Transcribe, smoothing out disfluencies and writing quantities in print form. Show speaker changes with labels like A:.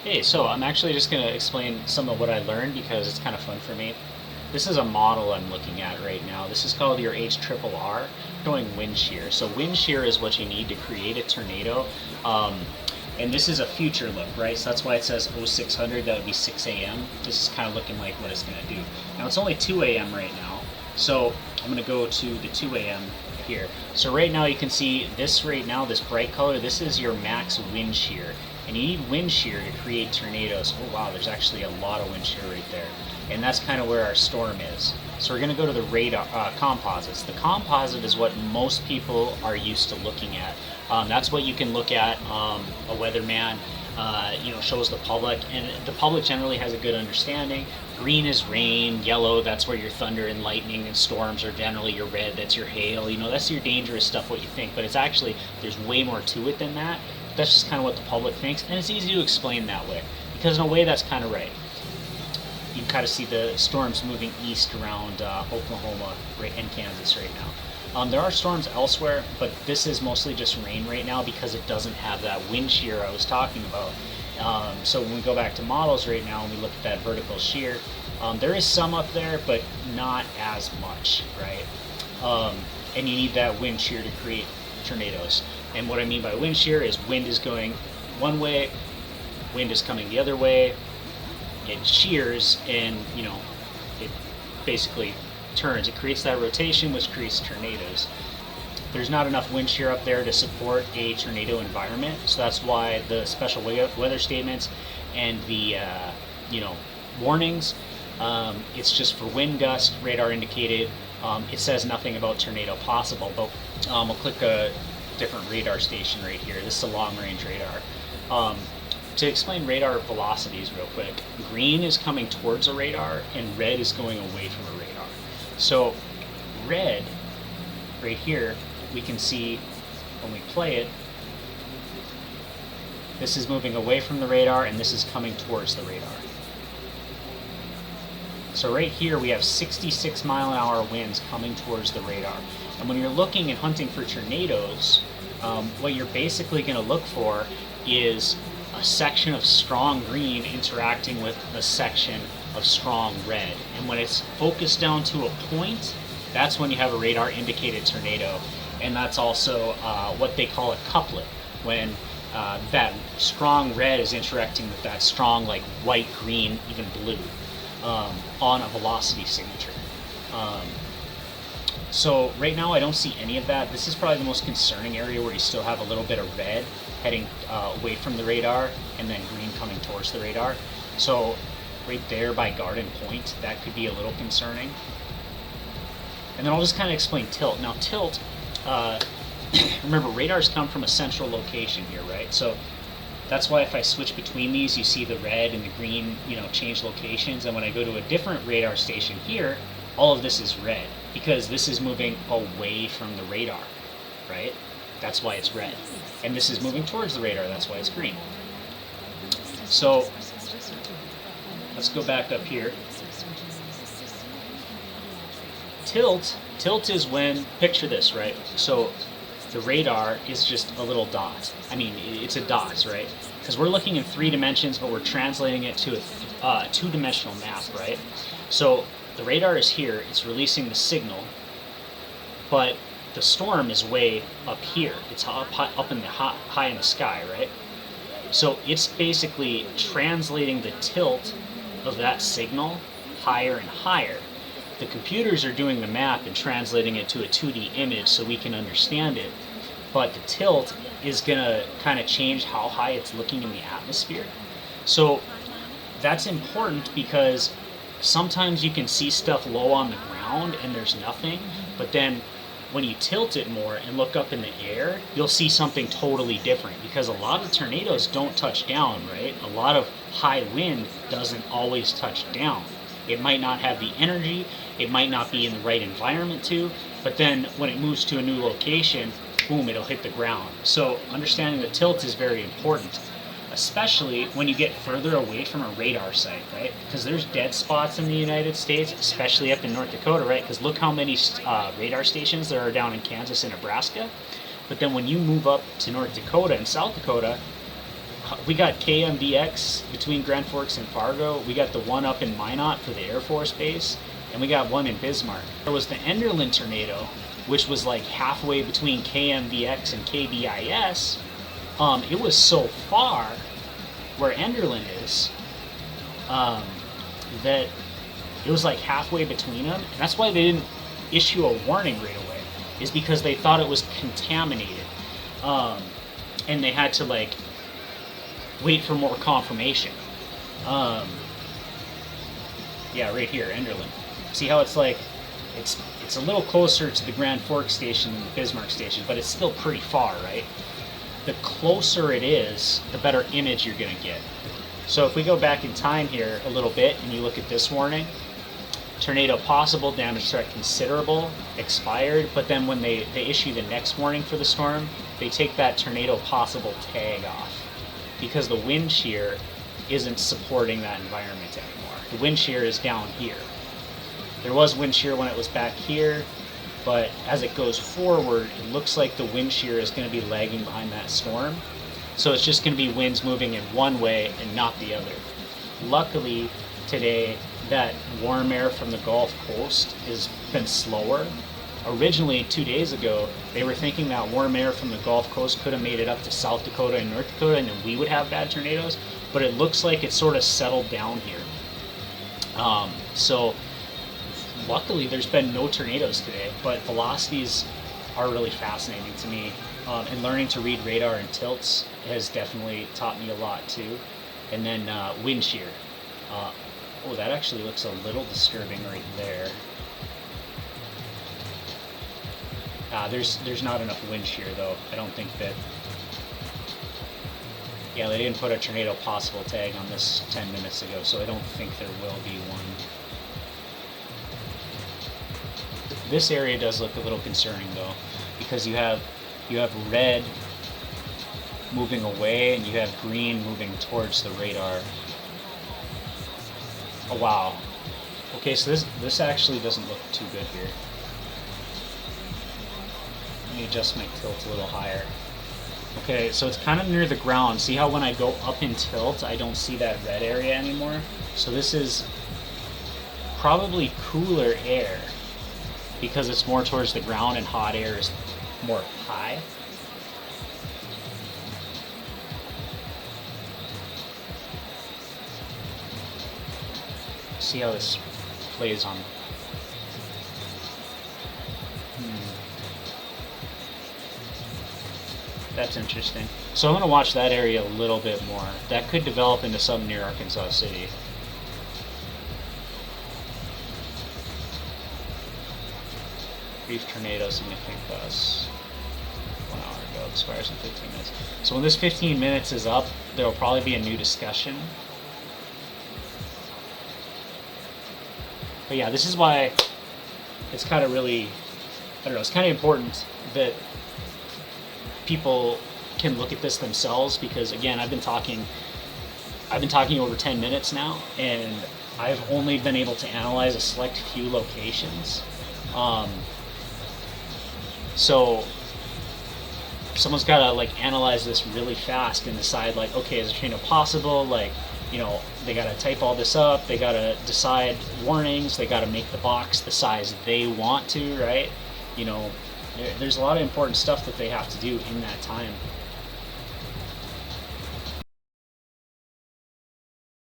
A: Hey, so I'm actually just going to explain some of what I learned because it's kind of fun for me. This is a model I'm looking at right now. This is called your HRRR, showing wind shear. So wind shear is what you need to create a tornado. Um, and this is a future look, right? So that's why it says 0600, that would be 6 a.m. This is kind of looking like what it's going to do. Now it's only 2 a.m. right now. So I'm going to go to the 2 a.m. here. So right now you can see this right now, this bright color, this is your max wind shear. And you need wind shear to create tornadoes. Oh wow, there's actually a lot of wind shear right there. And that's kind of where our storm is. So we're going to go to the radar composites. The composite is what most people are used to looking at. That's what you can look at. A weatherman, shows the public, and the public generally has a good understanding. Green is rain, yellow, that's where your thunder and lightning and storms are generally your red, that's your hail, that's your dangerous stuff, what you think. But it's actually, there's way more to it than that. That's just kind of what the public thinks, and it's easy to explain that way, because in a way that's kind of right. You can kind of see the storms moving east around Oklahoma and Kansas right now. There are storms elsewhere, but this is mostly just rain right now because it doesn't have that wind shear I was talking about. So when we go back to models right now and we look at that vertical shear, there is some up there, but not as much, right? And you need that wind shear to create tornadoes. And what I mean by wind shear is wind is going one way, wind is coming the other way, it shears, and it basically turns. It creates that rotation, which creates tornadoes. There's not enough wind shear up there to support a tornado environment, so that's why the special weather statements and the warnings. It's just for wind gust, radar indicated. It says nothing about tornado possible, but I'll click a different radar station right here. This is a long-range radar. To explain radar velocities real quick, green is coming towards a radar and red is going away from a radar. So red, right here, we can see when we play it, this is moving away from the radar and this is coming towards the radar. So right here we have 66 mile an hour winds coming towards the radar. And when you're looking and hunting for tornadoes, what you're basically going to look for is a section of strong green interacting with a section of strong red. And when it's focused down to a point, that's when you have a radar indicated tornado. And that's also what they call a couplet, when that strong red is interacting with that strong, like white, green, even blue, on a velocity signature. So right now I don't see any of that. This is probably the most concerning area where you still have a little bit of red heading away from the radar and then green coming towards the radar. So right there by Garden Point, that could be a little concerning. And then I'll just kind of explain tilt. Now tilt, remember radars come from a central location here, right? So that's why if I switch between these, you see the red and the green, change locations. And when I go to a different radar station here, all of this is red because this is moving away from the radar, right? That's why it's red. And this is moving towards the radar, that's why it's green. So let's go back up here. Tilt is when, picture this, right? So the radar is just a little dot. I mean, it's a dot, right? Because we're looking in 3 dimensions, but we're translating it to a 2-dimensional map, right? So the radar is here, it's releasing the signal, but the storm is way up here. It's up in the high in the sky, right? So it's basically translating the tilt of that signal higher and higher. The computers are doing the math and translating it to a 2D image so we can understand it, but the tilt is going to kind of change how high it's looking in the atmosphere. So that's important because sometimes you can see stuff low on the ground and there's nothing, but then when you tilt it more and look up in the air, you'll see something totally different because a lot of tornadoes don't touch down, right? A lot of high wind doesn't always touch down. It might not have the energy, it might not be in the right environment to, but then when it moves to a new location, boom, it'll hit the ground. So understanding the tilt is very important, especially when you get further away from a radar site, right? Because there's dead spots in the United States, especially up in North Dakota, right? Because look how many radar stations there are down in Kansas and Nebraska. But then when you move up to North Dakota and South Dakota, We got KMVX between Grand Forks and Fargo. We got the one up in Minot for the Air Force Base, and we got one in Bismarck. There was the Enderlin tornado, which was like halfway between KMVX and KBIS. It was so far where Enderlin is that it was like halfway between them, and that's why they didn't issue a warning right away, is because they thought it was contaminated, and they had to like wait for more confirmation. Yeah, right here, Enderlin. See how it's like, it's a little closer to the Grand Forks station than the Bismarck station, but it's still pretty far, right? The closer it is, the better image you're gonna get. So if we go back in time here a little bit and you look at this warning, tornado possible, damage threat considerable, expired, but then when they issue the next warning for the storm, they take that tornado possible tag off because the wind shear isn't supporting that environment anymore. The wind shear is down here. There was wind shear when it was back here, but as it goes forward, it looks like the wind shear is going to be lagging behind that storm. So it's just going to be winds moving in one way and not the other. Luckily, today, that warm air from the Gulf Coast has been slower. Originally, 2 days ago, they were thinking that warm air from the Gulf Coast could have made it up to South Dakota and North Dakota, and then we would have bad tornadoes, but it looks like it's sort of settled down here. So luckily, there's been no tornadoes today, but velocities are really fascinating to me, and learning to read radar and tilts has definitely taught me a lot too. And then wind shear. Oh, that actually looks a little disturbing right there. There's not enough wind shear though. I don't think that. Yeah, they didn't put a tornado possible tag on this 10 minutes ago, so I don't think there will be one. This area does look a little concerning though, because you have red moving away and you have green moving towards the radar. Oh wow. Okay, so this actually doesn't look too good here. Let me adjust my tilt a little higher. Okay, so it's kind of near the ground. See how when I go up in tilt, I don't see that red area anymore? So this is probably cooler air because it's more towards the ground and hot air is more high. See how this plays on. That's interesting. So I'm going to watch that area a little bit more. That could develop into something near Arkansas City. Brief tornado significant cause. 1 hour ago, expires in 15 minutes. So when this 15 minutes is up, there will probably be a new discussion. But yeah, this is why it's kind of really, I don't know, it's kind of important that people can look at this themselves, because again, I've been talking over 10 minutes now, and I've only been able to analyze a select few locations. So someone's got to like analyze this really fast and decide like, okay, is a tornado possible? Like, you know, they got to type all this up, they got to decide warnings, they got to make the box the size they want to, right? You know, there's a lot of important stuff that they have to do in that time.